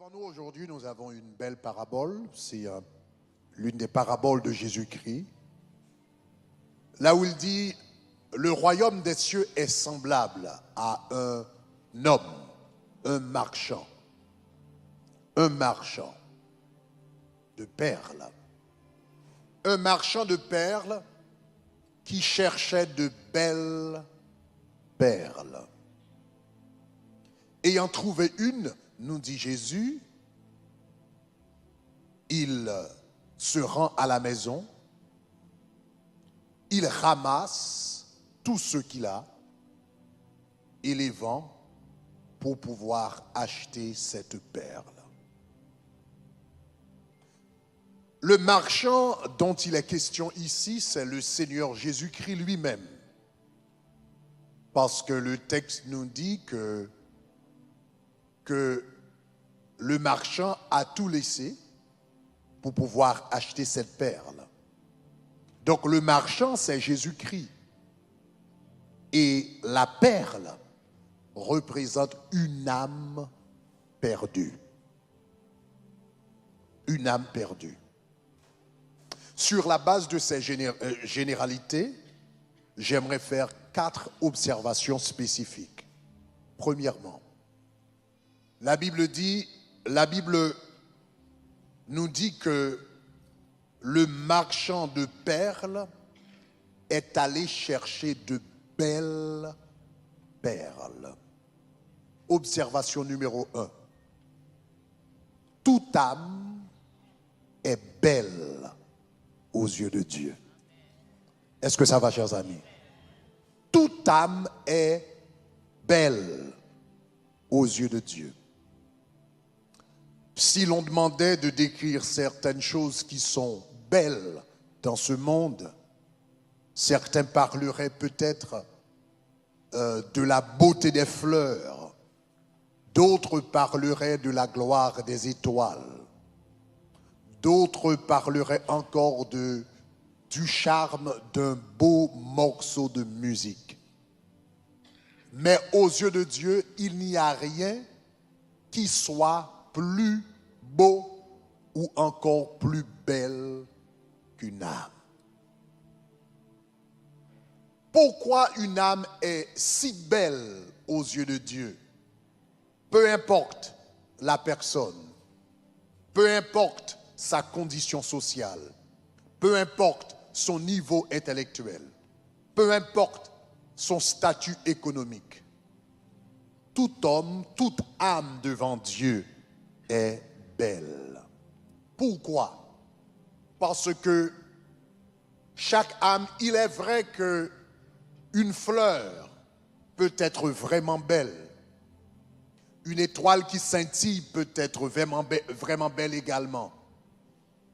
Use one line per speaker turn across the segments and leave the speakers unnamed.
Devant nous aujourd'hui, nous avons une belle parabole. C'est l'une des paraboles de Jésus-Christ. Là où il dit, le royaume des cieux est semblable à un homme, un marchand de perles. Un marchand de perles qui cherchait de belles perles. Ayant trouvé une, nous dit Jésus, il se rend à la maison, il ramasse tout ce qu'il a et les vend pour pouvoir acheter cette perle. Le marchand dont il est question ici, c'est le Seigneur Jésus-Christ lui-même. Parce que le texte nous dit que le marchand a tout laissé pour pouvoir acheter cette perle. Donc le marchand, c'est Jésus-Christ. Et la perle représente une âme perdue. Une âme perdue. Sur la base de ces généralités, j'aimerais faire 4 observations spécifiques. Premièrement, la Bible nous dit que le marchand de perles est allé chercher de belles perles. Observation numéro 1. Toute âme est belle aux yeux de Dieu. Est-ce que ça va, chers amis? Toute âme est belle aux yeux de Dieu. Si l'on demandait de décrire certaines choses qui sont belles dans ce monde, certains parleraient peut-être de la beauté des fleurs, d'autres parleraient de la gloire des étoiles, d'autres parleraient encore du charme d'un beau morceau de musique. Mais aux yeux de Dieu, il n'y a rien qui soit plus beau ou encore plus belle qu'une âme. Pourquoi une âme est si belle aux yeux de Dieu? Peu importe la personne, peu importe sa condition sociale, peu importe son niveau intellectuel, peu importe son statut économique, tout homme, toute âme devant Dieu est belle. Pourquoi? Parce que chaque âme, il est vrai que une fleur peut être vraiment belle. Une étoile qui scintille peut être vraiment belle également.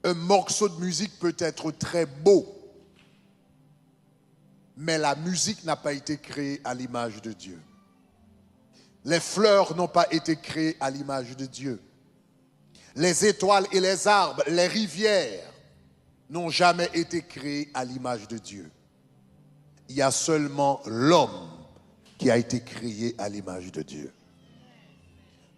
Un morceau de musique peut être très beau. Mais la musique n'a pas été créée à l'image de Dieu. Les fleurs n'ont pas été créées à l'image de Dieu. Les étoiles et les arbres, les rivières n'ont jamais été créées à l'image de Dieu. Il y a seulement l'homme qui a été créé à l'image de Dieu.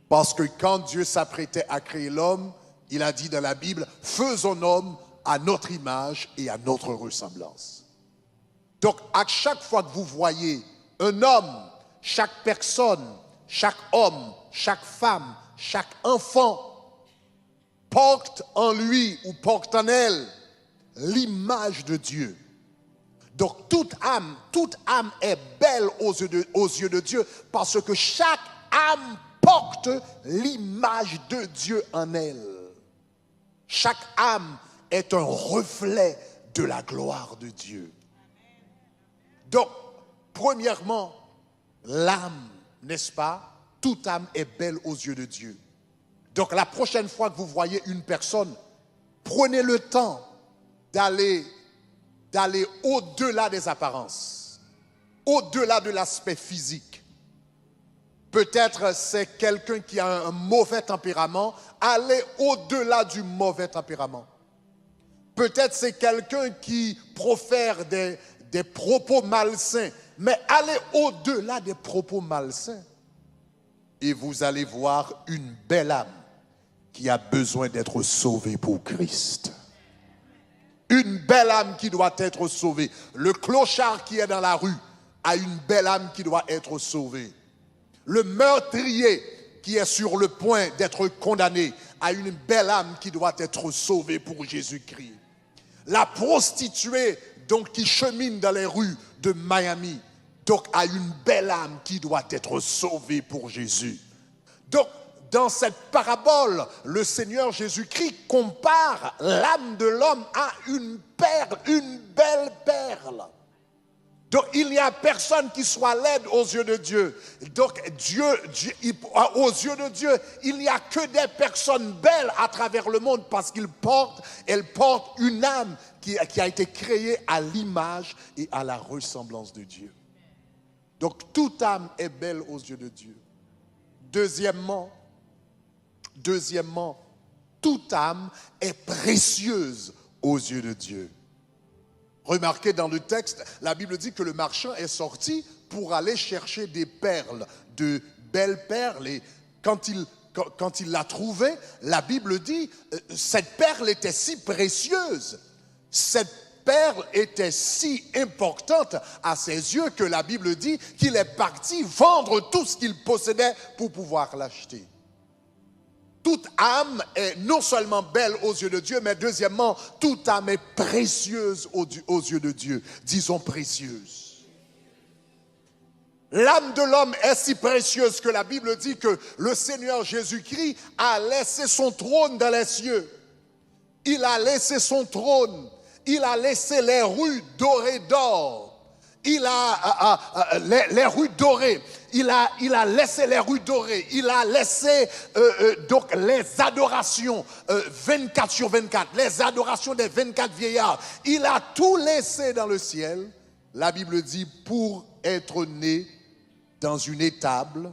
Parce que quand Dieu s'apprêtait à créer l'homme, il a dit dans la Bible, faisons l'homme à notre image et à notre ressemblance. Donc à chaque fois que vous voyez un homme, chaque personne, chaque homme, chaque femme, chaque enfant porte en lui ou porte en elle l'image de Dieu. Donc toute âme est belle aux yeux de Dieu parce que chaque âme porte l'image de Dieu en elle. Chaque âme est un reflet de la gloire de Dieu. Donc, premièrement, l'âme, n'est-ce pas? Toute âme est belle aux yeux de Dieu. Donc, la prochaine fois que vous voyez une personne, prenez le temps d'aller au-delà des apparences, au-delà de l'aspect physique. Peut-être c'est quelqu'un qui a un mauvais tempérament, allez au-delà du mauvais tempérament. Peut-être c'est quelqu'un qui profère des propos malsains, mais allez au-delà des propos malsains. Et vous allez voir une belle âme qui a besoin d'être sauvée pour Christ. Une belle âme qui doit être sauvée. Le clochard qui est dans la rue a une belle âme qui doit être sauvée. Le meurtrier qui est sur le point d'être condamné a une belle âme qui doit être sauvée pour Jésus-Christ. La prostituée donc qui chemine dans les rues de Miami donc a une belle âme qui doit être sauvée pour Jésus. Donc dans cette parabole, le Seigneur Jésus-Christ compare l'âme de l'homme à une perle, une belle perle. Donc il n'y a personne qui soit laide aux yeux de Dieu. Donc aux yeux de Dieu, il n'y a que des personnes belles à travers le monde parce qu'elles portent une âme qui a été créée à l'image et à la ressemblance de Dieu. Donc toute âme est belle aux yeux de Dieu. Deuxièmement, toute âme est précieuse aux yeux de Dieu. Remarquez dans le texte, la Bible dit que le marchand est sorti pour aller chercher des perles, de belles perles. Et quand il l'a trouvée, la Bible dit, cette perle était si précieuse, cette perle était si importante à ses yeux que la Bible dit qu'il est parti vendre tout ce qu'il possédait pour pouvoir l'acheter. Toute âme est non seulement belle aux yeux de Dieu, mais deuxièmement, toute âme est précieuse aux yeux de Dieu. Disons précieuse. L'âme de l'homme est si précieuse que la Bible dit que le Seigneur Jésus-Christ a laissé son trône dans les cieux. Il a laissé son trône. Il a laissé les rues dorées d'or. Il a les rues dorées. Il a laissé les rues dorées. Il a laissé donc les adorations 24 sur 24. Les adorations des 24 vieillards. Il a tout laissé dans le ciel. La Bible dit pour être né dans une étable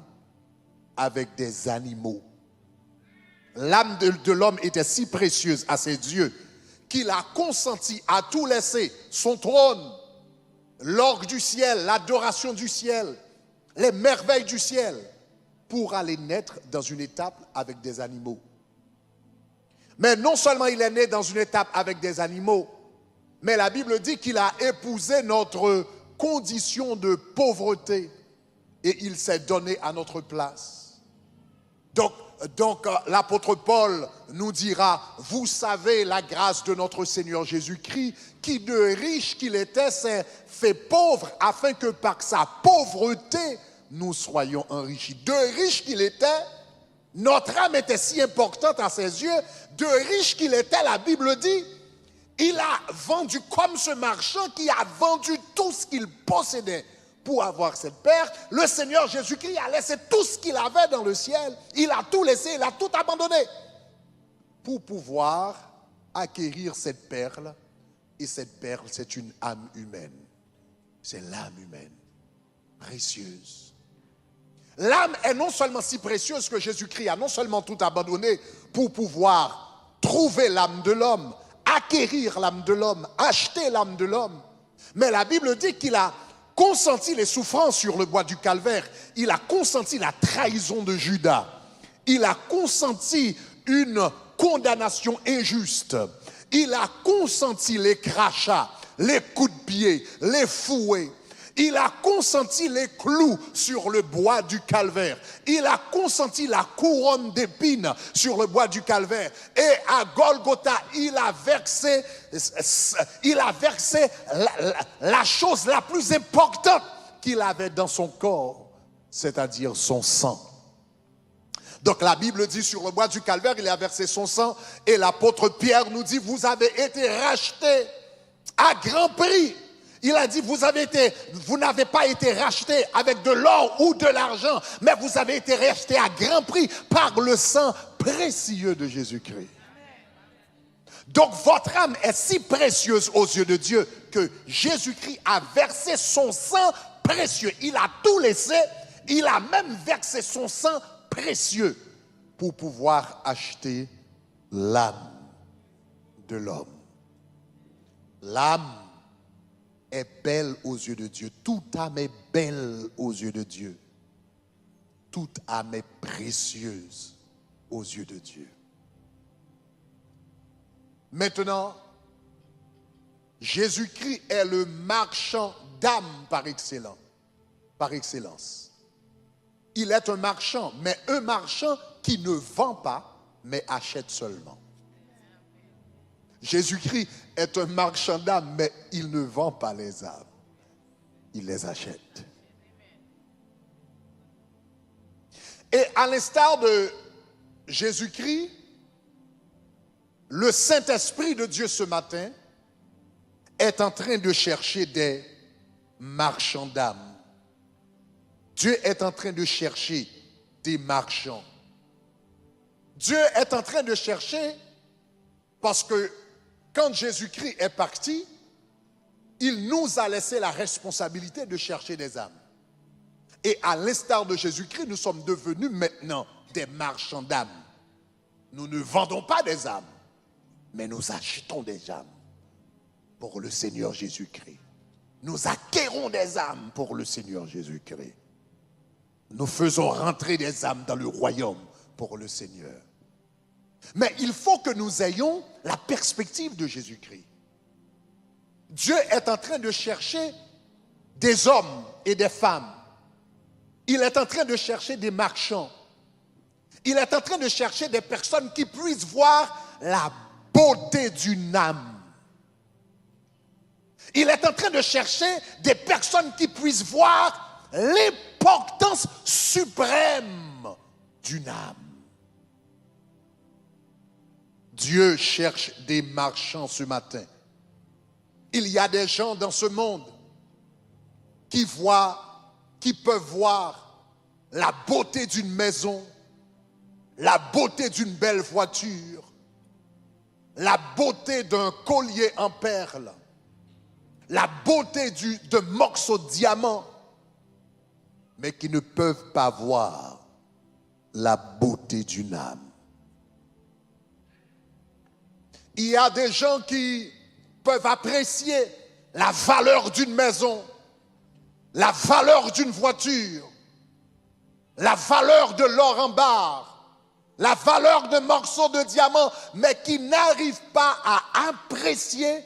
avec des animaux. L'âme de l'homme était si précieuse à ses yeux qu'il a consenti à tout laisser, son trône, l'orgue du ciel, l'adoration du ciel, les merveilles du ciel, pour aller naître dans une étape avec des animaux. Mais non seulement il est né dans une étape avec des animaux, mais la Bible dit qu'il a épousé notre condition de pauvreté et il s'est donné à notre place. Donc l'apôtre Paul nous dira, vous savez la grâce de notre Seigneur Jésus-Christ, qui de riche qu'il était s'est fait pauvre, afin que par sa pauvreté, nous soyons enrichis. De riche qu'il était, notre âme était si importante à ses yeux, de riche qu'il était, la Bible dit, il a vendu comme ce marchand qui a vendu tout ce qu'il possédait pour avoir cette perle. Le Seigneur Jésus-Christ a laissé tout ce qu'il avait dans le ciel. Il a tout laissé, il a tout abandonné pour pouvoir acquérir cette perle. Et cette perle, c'est une âme humaine. C'est l'âme humaine, précieuse. L'âme est non seulement si précieuse que Jésus-Christ a non seulement tout abandonné pour pouvoir trouver l'âme de l'homme, acquérir l'âme de l'homme, acheter l'âme de l'homme, mais la Bible dit qu'il a consenti les souffrances sur le bois du calvaire. Il a consenti la trahison de Judas. Il a consenti une condamnation injuste. Il a consenti les crachats, les coups de pied, les fouets. Il a consenti les clous sur le bois du calvaire. Il a consenti la couronne d'épines sur le bois du calvaire. Et à Golgotha, il a versé la chose la plus importante qu'il avait dans son corps, c'est-à-dire son sang. Donc la Bible dit sur le bois du calvaire, il a versé son sang. Et l'apôtre Pierre nous dit, vous avez été rachetés à grand prix. Il a dit, vous n'avez pas été rachetés avec de l'or ou de l'argent, mais vous avez été rachetés à grand prix par le sang précieux de Jésus-Christ. Donc votre âme est si précieuse aux yeux de Dieu que Jésus-Christ a versé son sang précieux. Il a tout laissé, il a même versé son sang précieux pour pouvoir acheter l'âme de l'homme. L'âme est belle aux yeux de Dieu. Toute âme est belle aux yeux de Dieu. Toute âme est précieuse aux yeux de Dieu. Maintenant, Jésus-Christ est le marchand d'âmes par excellence. Il est un marchand, mais un marchand qui ne vend pas, mais achète seulement. Jésus-Christ est un marchand d'âmes, mais il ne vend pas les âmes. Il les achète. Et à l'instar de Jésus-Christ, le Saint-Esprit de Dieu ce matin est en train de chercher des marchands d'âmes. Dieu est en train de chercher des marchands. Dieu est en train de chercher parce que quand Jésus-Christ est parti, il nous a laissé la responsabilité de chercher des âmes. Et à l'instar de Jésus-Christ, nous sommes devenus maintenant des marchands d'âmes. Nous ne vendons pas des âmes, mais nous achetons des âmes pour le Seigneur Jésus-Christ. Nous acquérons des âmes pour le Seigneur Jésus-Christ. Nous faisons rentrer des âmes dans le royaume pour le Seigneur. Mais il faut que nous ayons la perspective de Jésus-Christ. Dieu est en train de chercher des hommes et des femmes. Il est en train de chercher des marchands. Il est en train de chercher des personnes qui puissent voir la beauté d'une âme. Il est en train de chercher des personnes qui puissent voir l'importance suprême d'une âme. Dieu cherche des marchands ce matin. Il y a des gens dans ce monde qui peuvent voir la beauté d'une maison, la beauté d'une belle voiture, la beauté d'un collier en perles, la beauté de morceaux de diamant, mais qui ne peuvent pas voir la beauté d'une âme. Il y a des gens qui peuvent apprécier la valeur d'une maison, la valeur d'une voiture, la valeur de l'or en barre, la valeur de morceaux de diamant, mais qui n'arrivent pas à apprécier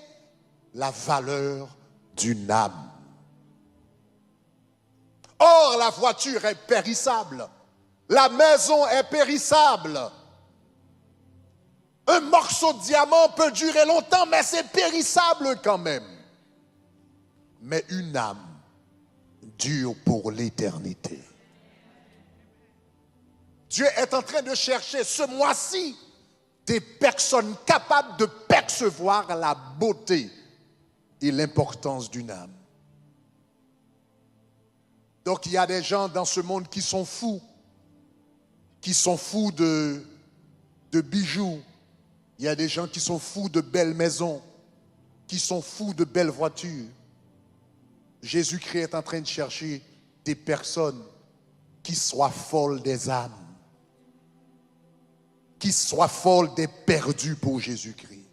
la valeur d'une âme. Or, la voiture est périssable, la maison est périssable. Un morceau de diamant peut durer longtemps, mais c'est périssable quand même. Mais une âme dure pour l'éternité. Dieu est en train de chercher ce mois-ci des personnes capables de percevoir la beauté et l'importance d'une âme. Donc il y a des gens dans ce monde qui sont fous de bijoux. Il y a des gens qui sont fous de belles maisons, qui sont fous de belles voitures. Jésus-Christ est en train de chercher des personnes qui soient folles des âmes, qui soient folles des perdus pour Jésus-Christ.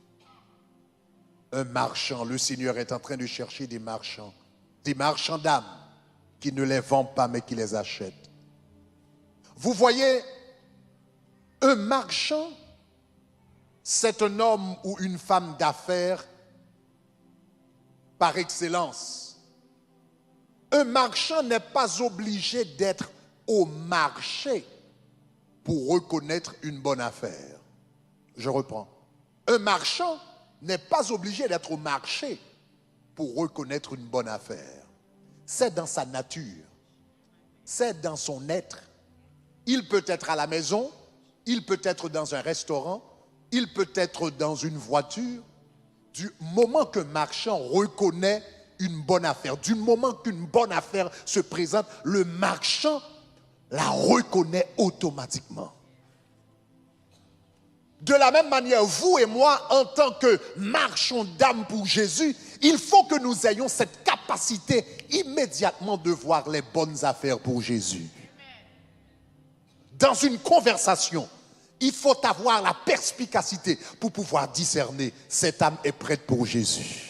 Un marchand, le Seigneur est en train de chercher des marchands d'âmes qui ne les vendent pas mais qui les achètent. Vous voyez, un marchand, c'est un homme ou une femme d'affaires par excellence. Un marchand n'est pas obligé d'être au marché pour reconnaître une bonne affaire. Je reprends. Un marchand n'est pas obligé d'être au marché pour reconnaître une bonne affaire. C'est dans sa nature. C'est dans son être. Il peut être à la maison, il peut être dans un restaurant, il peut être dans une voiture. Du moment qu'un marchand reconnaît une bonne affaire, du moment qu'une bonne affaire se présente, le marchand la reconnaît automatiquement. De la même manière, vous et moi, en tant que marchands d'âme pour Jésus, il faut que nous ayons cette capacité immédiatement de voir les bonnes affaires pour Jésus. Dans une conversation, il faut avoir la perspicacité pour pouvoir discerner cette âme est prête pour Jésus.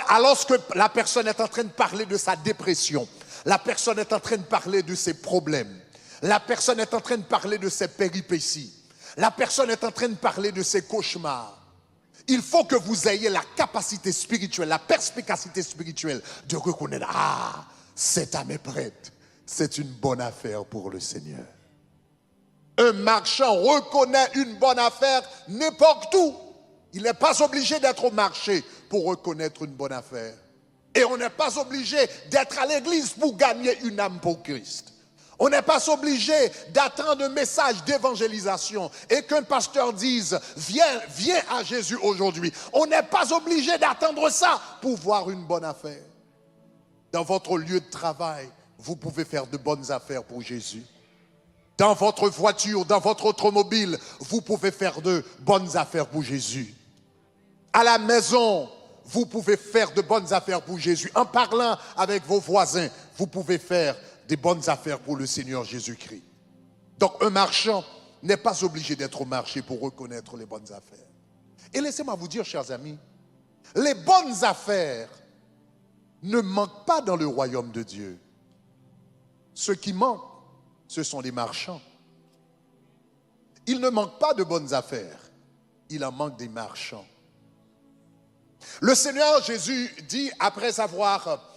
Alors que la personne est en train de parler de sa dépression, la personne est en train de parler de ses problèmes, la personne est en train de parler de ses péripéties, La personne est en train de parler de ses cauchemars. Il faut que vous ayez la capacité spirituelle, la perspicacité spirituelle de reconnaître, ah, cette âme est prête. C'est une bonne affaire pour le Seigneur. Un marchand reconnaît une bonne affaire n'importe où. Il n'est pas obligé d'être au marché pour reconnaître une bonne affaire. Et on n'est pas obligé d'être à l'église pour gagner une âme pour Christ. On n'est pas obligé d'attendre un message d'évangélisation et qu'un pasteur dise « Viens à Jésus aujourd'hui ». On n'est pas obligé d'attendre ça pour voir une bonne affaire. Dans votre lieu de travail, vous pouvez faire de bonnes affaires pour Jésus. Dans votre voiture, dans votre automobile, vous pouvez faire de bonnes affaires pour Jésus. À la maison, vous pouvez faire de bonnes affaires pour Jésus. En parlant avec vos voisins, vous pouvez faire des bonnes affaires pour le Seigneur Jésus-Christ. Donc un marchand n'est pas obligé d'être au marché pour reconnaître les bonnes affaires. Et laissez-moi vous dire, chers amis, les bonnes affaires ne manquent pas dans le royaume de Dieu. Ce qui manque, ce sont les marchands. Il ne manque pas de bonnes affaires, il en manque des marchands. Le Seigneur Jésus dit, après avoir,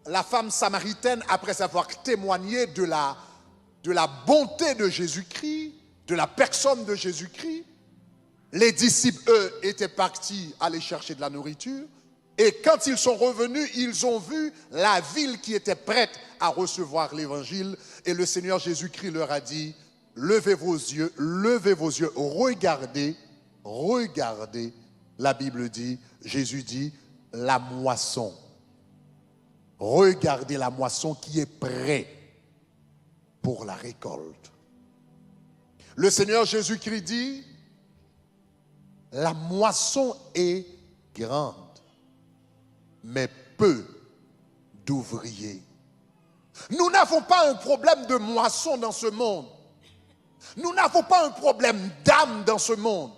la femme samaritaine, après avoir témoigné de la bonté de Jésus-Christ, de la personne de Jésus-Christ, les disciples, eux, étaient partis aller chercher de la nourriture. Et quand ils sont revenus, ils ont vu la ville qui était prête à recevoir l'évangile. Et le Seigneur Jésus-Christ leur a dit, levez vos yeux, regardez, regardez. La Bible dit, Jésus dit, la moisson. Regardez la moisson qui est prête pour la récolte. Le Seigneur Jésus-Christ dit, la moisson est grande, mais peu d'ouvriers. Nous n'avons pas un problème de moisson dans ce monde. Nous n'avons pas un problème d'âme dans ce monde.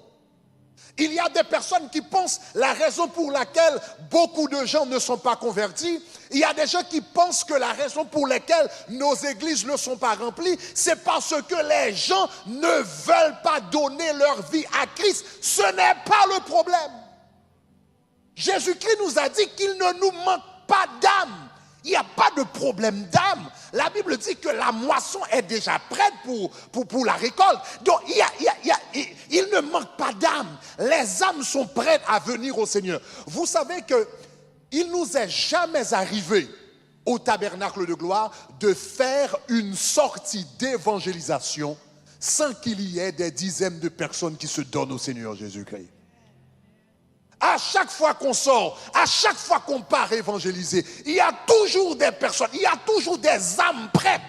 Il y a des personnes qui pensent la raison pour laquelle beaucoup de gens ne sont pas convertis. Il y a des gens qui pensent que la raison pour laquelle nos églises ne sont pas remplies, c'est parce que les gens ne veulent pas donner leur vie à Christ. Ce n'est pas le problème. Jésus-Christ nous a dit qu'il ne nous manque pas d'âme. Il n'y a pas de problème d'âme. La Bible dit que la moisson est déjà prête pour la récolte. Donc, il ne manque pas d'âme. Les âmes sont prêtes à venir au Seigneur. Vous savez qu'il ne nous est jamais arrivé au tabernacle de gloire de faire une sortie d'évangélisation sans qu'il y ait des dizaines de personnes qui se donnent au Seigneur Jésus-Christ. À chaque fois qu'on sort, à chaque fois qu'on part évangéliser, il y a toujours des personnes, il y a toujours des âmes prêtes.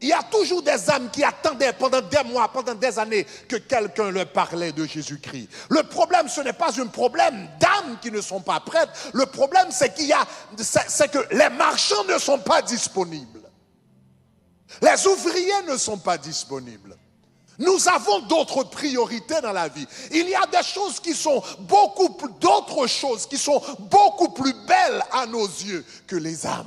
Il y a toujours des âmes qui attendaient pendant des mois, pendant des années que quelqu'un leur parlait de Jésus-Christ. Le problème, ce n'est pas un problème d'âmes qui ne sont pas prêtes. Le problème, c'est que les marchands ne sont pas disponibles. Les ouvriers ne sont pas disponibles. Nous avons d'autres priorités dans la vie. Il y a des choses qui sont d'autres choses qui sont beaucoup plus belles à nos yeux que les âmes.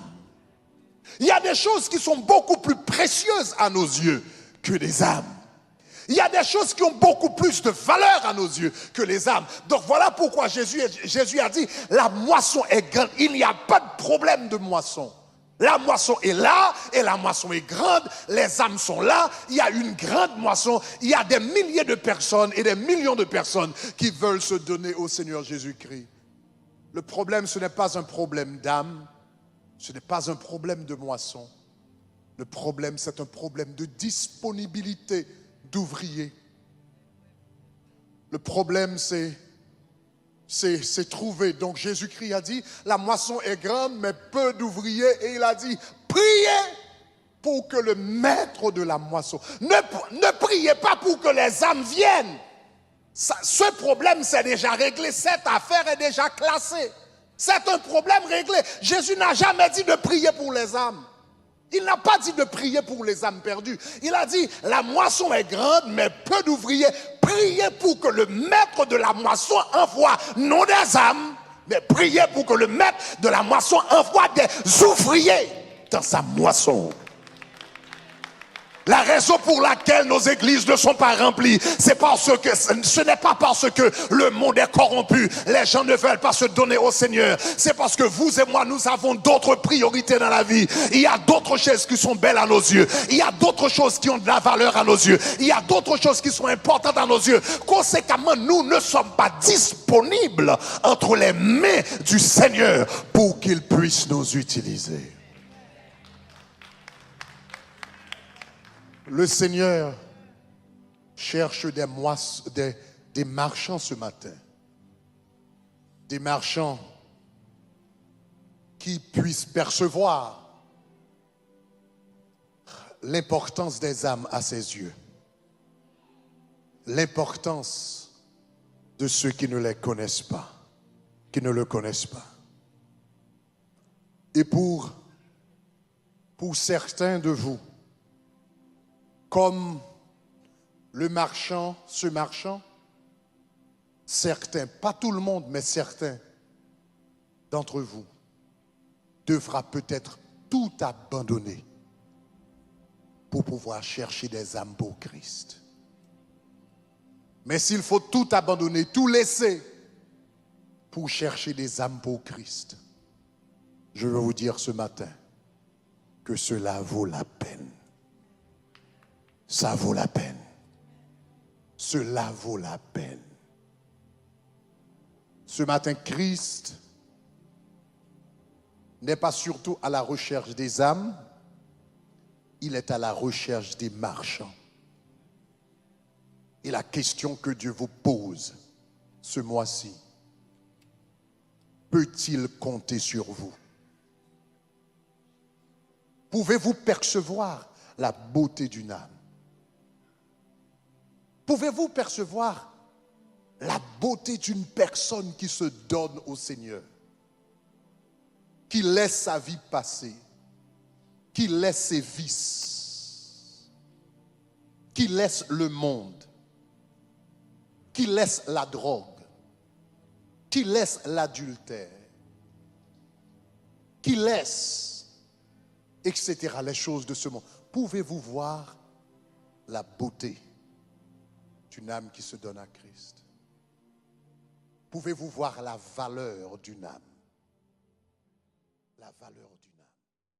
Il y a des choses qui sont beaucoup plus précieuses à nos yeux que les âmes. Il y a des choses qui ont beaucoup plus de valeur à nos yeux que les âmes. Donc voilà pourquoi Jésus a dit, la moisson est grande. Il n'y a pas de problème de moisson. La moisson est là et la moisson est grande, les âmes sont là, il y a une grande moisson, il y a des milliers de personnes et des millions de personnes qui veulent se donner au Seigneur Jésus-Christ. Le problème, ce n'est pas un problème d'âme, ce n'est pas un problème de moisson. Le problème, c'est un problème de disponibilité d'ouvriers. Le problème, c'est trouvé. Donc Jésus-Christ a dit, la moisson est grande, mais peu d'ouvriers. Et il a dit, priez pour que le maître de la moisson. Ne priez pas pour que les âmes viennent. Ce problème, c'est déjà réglé. Cette affaire est déjà classée. C'est un problème réglé. Jésus n'a jamais dit de prier pour les âmes. Il n'a pas dit de prier pour les âmes perdues. Il a dit, la moisson est grande, mais peu d'ouvriers. Priez pour que le maître de la moisson envoie non des âmes, mais priez pour que le maître de la moisson envoie des ouvriers dans sa moisson. La raison pour laquelle nos églises ne sont pas remplies, c'est parce que ce n'est pas parce que le monde est corrompu, les gens ne veulent pas se donner au Seigneur. C'est parce que vous et moi, nous avons d'autres priorités dans la vie. Il y a d'autres choses qui sont belles à nos yeux. Il y a d'autres choses qui ont de la valeur à nos yeux. Il y a d'autres choses qui sont importantes à nos yeux. Conséquemment, nous ne sommes pas disponibles entre les mains du Seigneur pour qu'il puisse nous utiliser. Le Seigneur cherche des marchands ce matin. Des marchands qui puissent percevoir l'importance des âmes à ses yeux. L'importance de ceux qui ne les connaissent pas, qui ne le connaissent pas. Et pour certains de vous, comme ce marchand, certains, pas tout le monde, mais certains d'entre vous, devra peut-être tout abandonner pour pouvoir chercher des âmes pour Christ. Mais s'il faut tout abandonner, tout laisser pour chercher des âmes pour Christ, je veux vous dire ce matin que cela vaut la peine. Ça vaut la peine. Cela vaut la peine. Ce matin, Christ n'est pas surtout à la recherche des âmes, il est à la recherche des marchands. Et la question que Dieu vous pose ce mois-ci, peut-il compter sur vous? Pouvez-vous percevoir la beauté d'une âme? Pouvez-vous percevoir la beauté d'une personne qui se donne au Seigneur, qui laisse sa vie passer, qui laisse ses vices, qui laisse le monde, qui laisse la drogue, qui laisse l'adultère, qui laisse, etc., les choses de ce monde. Pouvez-vous voir la beauté d'une âme qui se donne à Christ? Pouvez-vous voir la valeur d'une âme? La valeur d'une âme.